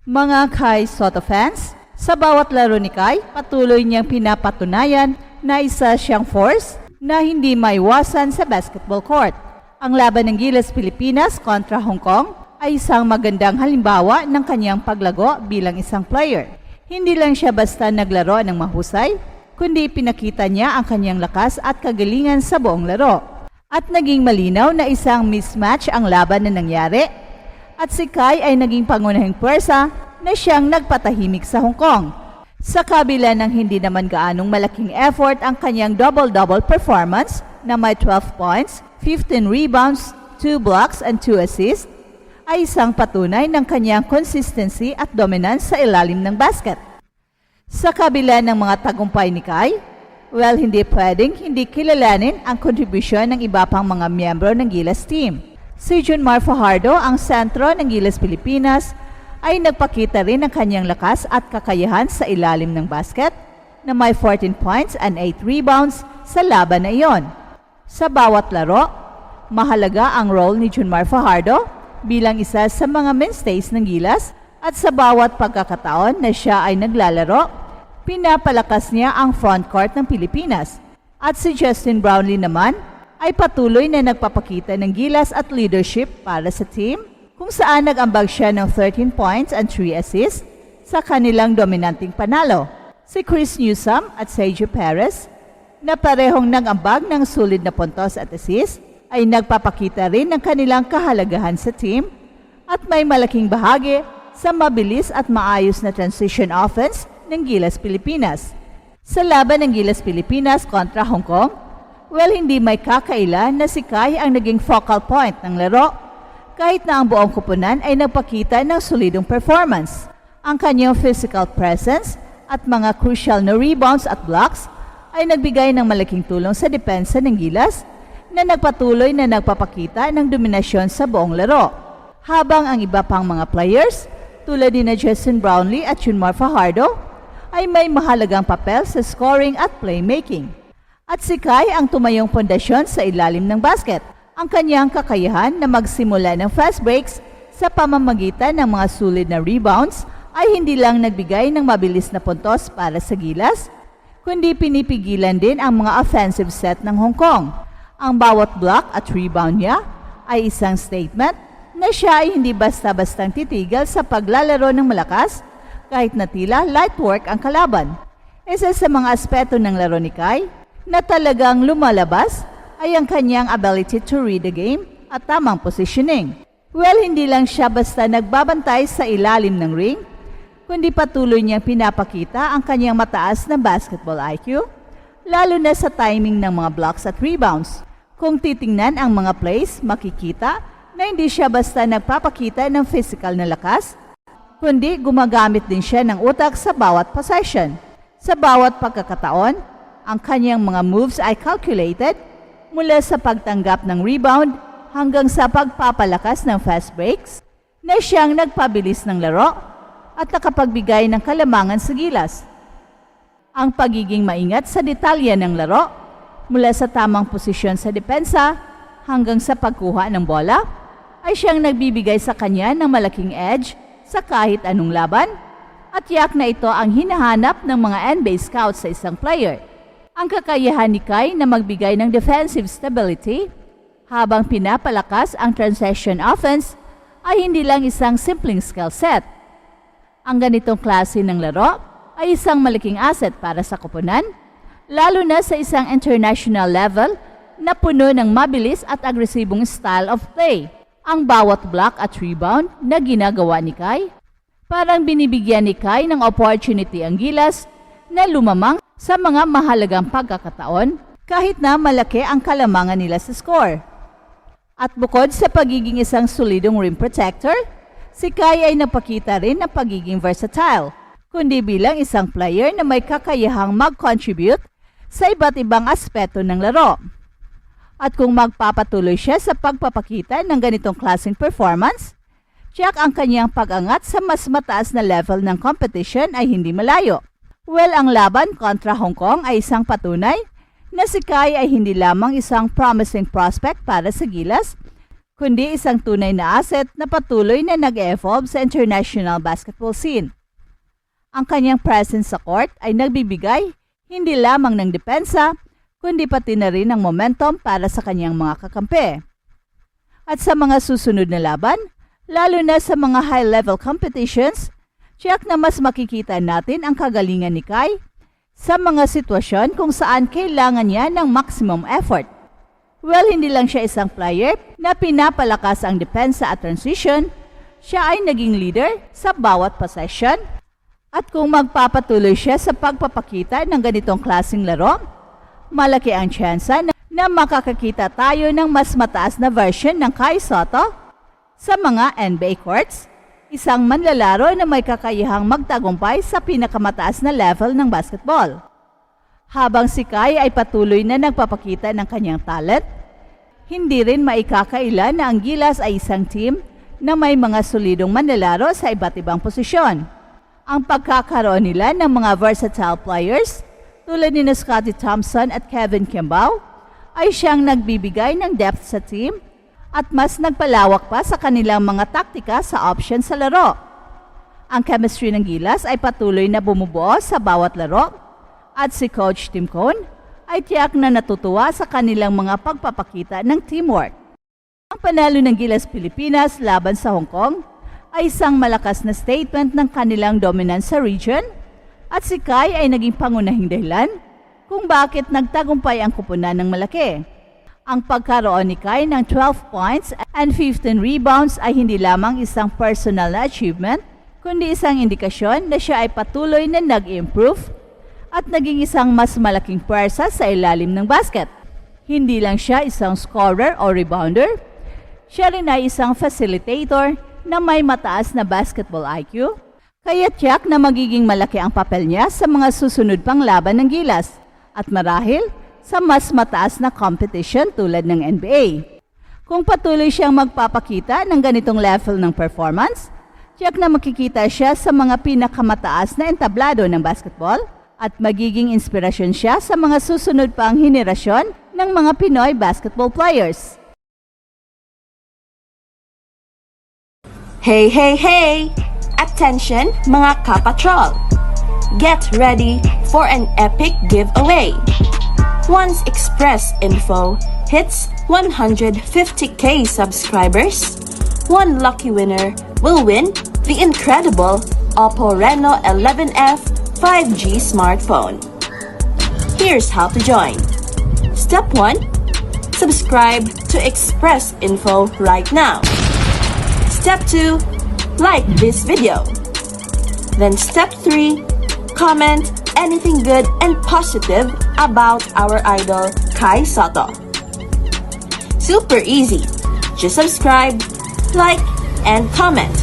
Mga Kai Soto fans, sa bawat laro ni Kai, patuloy niyang pinapatunayan na isa siyang force na hindi maiwasan sa basketball court. Ang laban ng Gilas Pilipinas kontra Hong Kong ay isang magandang halimbawa ng kanyang paglago bilang isang player. Hindi lang siya basta naglaro ng mahusay, kundi pinakita niya ang kanyang lakas at kagalingan sa buong laro. At naging malinaw na isang mismatch ang laban na nangyari. At si Kai ay naging pangunahing pwersa na siyang nagpatahimik sa Hong Kong. Sa kabila ng hindi naman gaanong malaking effort ang kanyang double-double performance na may 12 points, 15 rebounds, 2 blocks and 2 assists, ay isang patunay ng kanyang consistency at dominance sa ilalim ng basket. Sa kabila ng mga tagumpay ni Kai, hindi pwedeng hindi kilalanin ang kontribusyon ng iba pang mga miyembro ng Gilas team. Si Junmar Fajardo, ang sentro ng Gilas Pilipinas, ay nagpakita rin ng kanyang lakas at kakayahan sa ilalim ng basket na may 14 points and 8 rebounds sa laban na iyon. Sa bawat laro, mahalaga ang role ni Junmar Fajardo bilang isa sa mga mainstays ng Gilas at sa bawat pagkakataon na siya ay naglalaro, pinapalakas niya ang frontcourt ng Pilipinas. At si Justin Brownlee naman ay patuloy na nagpapakita ng gilas at leadership para sa team kung saan nag-ambag siya ng 13 points and 3 assists sa kanilang dominanting panalo. Si Chris Newsome at Sergio Perez na parehong nag-ambag ng sulit na puntos at assists ay nagpapakita rin ng kanilang kahalagahan sa team at may malaking bahagi sa mabilis at maayos na transition offense ng Gilas Pilipinas. Sa laban ng Gilas Pilipinas kontra Hong Kong, hindi may kakaila na si Kai ang naging focal point ng laro kahit na ang buong koponan ay nagpakita ng solidong performance. Ang kanyang physical presence at mga crucial na rebounds at blocks ay nagbigay ng malaking tulong sa depensa ng Gilas na nagpatuloy na nagpapakita ng dominasyon sa buong laro. Habang ang iba pang mga players tulad ni Justin Brownlee at Junmar Fajardo ay may mahalagang papel sa scoring at playmaking. At si Kai ang tumayong pundasyon sa ilalim ng basket. Ang kanyang kakayahan na magsimula ng fast breaks sa pamamagitan ng mga sulit na rebounds ay hindi lang nagbigay ng mabilis na puntos para sa Gilas, kundi pinipigilan din ang mga offensive set ng Hong Kong. Ang bawat block at rebound niya ay isang statement na siya ay hindi basta-bastang titigil sa paglalaro ng malakas kahit na tila light work ang kalaban. Isa sa mga aspeto ng laro ni Kai na talagang lumalabas ay ang kanyang ability to read the game at tamang positioning. Hindi lang siya basta nagbabantay sa ilalim ng ring, kundi patuloy niyang pinapakita ang kanyang mataas na basketball IQ, lalo na sa timing ng mga blocks at rebounds. Kung titingnan ang mga plays, makikita na hindi siya basta nagpapakita ng physical na lakas, kundi gumagamit din siya ng utak sa bawat possession. Sa bawat pagkakataon, ang kanyang mga moves ay calculated mula sa pagtanggap ng rebound hanggang sa pagpapalakas ng fast breaks na siyang nagpabilis ng laro at nakapagbigay ng kalamangan sa Gilas. Ang pagiging maingat sa detalye ng laro mula sa tamang posisyon sa depensa hanggang sa pagkuha ng bola ay siyang nagbibigay sa kanya ng malaking edge sa kahit anong laban at yak na ito ang hinahanap ng mga NBA scouts sa isang player. Ang kakayahan ni Kai na magbigay ng defensive stability habang pinapalakas ang transition offense ay hindi lang isang simpleng skill set. Ang ganitong klase ng laro ay isang malaking asset para sa koponan, lalo na sa isang international level na puno ng mabilis at agresibong style of play. Ang bawat block at rebound na ginagawa ni Kai, parang binibigyan ni Kai ng opportunity ang Gilas na lumamang sa mga mahalagang pagkakataon kahit na malaki ang kalamangan nila sa score. At bukod sa pagiging isang solidong rim protector, si Kai ay napakita rin ng pagiging versatile, kundi bilang isang player na may kakayahang mag-contribute sa iba't ibang aspeto ng laro. At kung magpapatuloy siya sa pagpapakita ng ganitong klaseng performance, tiyak ang kanyang pag-angat sa mas mataas na level ng competition ay hindi malayo. Ang laban kontra Hong Kong ay isang patunay na si Kai ay hindi lamang isang promising prospect para sa Gilas, kundi isang tunay na asset na patuloy na nag-evolve sa international basketball scene. Ang kanyang presence sa court ay nagbibigay hindi lamang ng depensa, kundi pati na rin ng momentum para sa kanyang mga kakampi. At sa mga susunod na laban, lalo na sa mga high-level competitions, tiyak na mas makikita natin ang kagalingan ni Kai sa mga sitwasyon kung saan kailangan niya ng maximum effort. Well, hindi lang siya isang player na pinapalakas ang depensa at transition, siya ay naging leader sa bawat possession. At kung magpapatuloy siya sa pagpapakita ng ganitong klaseng laro, malaki ang tsansa na makakakita tayo ng mas mataas na version ng Kai Sotto sa mga NBA courts, isang manlalaro na may kakayahang magtagumpay sa pinakamataas na level ng basketball. Habang si Kai ay patuloy na nagpapakita ng kanyang talent, hindi rin maikakaila na ang Gilas ay isang team na may mga solidong manlalaro sa iba't ibang posisyon. Ang pagkakaroon nila ng mga versatile players tulad ni Scottie Thompson at Kevin Kimball ay siyang nagbibigay ng depth sa team at mas nagpalawak pa sa kanilang mga taktika sa option sa laro. Ang chemistry ng Gilas ay patuloy na bumubuo sa bawat laro at si Coach Tim Cone ay tiyak na natutuwa sa kanilang mga pagpapakita ng teamwork. Ang panalo ng Gilas Pilipinas laban sa Hong Kong ay isang malakas na statement ng kanilang dominance sa region at si Kai ay naging pangunahing dahilan kung bakit nagtagumpay ang kupunan ng malaki. Ang pagkaroon ni Kai ng 12 points and 15 rebounds ay hindi lamang isang personal na achievement, kundi isang indikasyon na siya ay patuloy na nag-improve at naging isang mas malaking pwersa sa ilalim ng basket. Hindi lang siya isang scorer o rebounder, siya rin ay isang facilitator na may mataas na basketball IQ, kaya tiyak na magiging malaki ang papel niya sa mga susunod pang laban ng Gilas at marahil sa mas mataas na competition tulad ng NBA. Kung patuloy siyang magpapakita ng ganitong level ng performance, tiyak na makikita siya sa mga pinakamataas na entablado ng basketball at magiging inspirasyon siya sa mga susunod pang henerasyon ng mga Pinoy basketball players. Hey, hey, hey! Attention mga kapatrol! Get ready for an epic giveaway! Once Express Info hits 150k subscribers, one lucky winner will win the incredible Oppo Reno 11F 5G smartphone. Here's how to join. Step 1. Subscribe to Express Info right now. Step 2. Like this video. Then step 3. Comment anything good and positive about our idol Kai Sotto. Super easy. Just subscribe, like, and comment.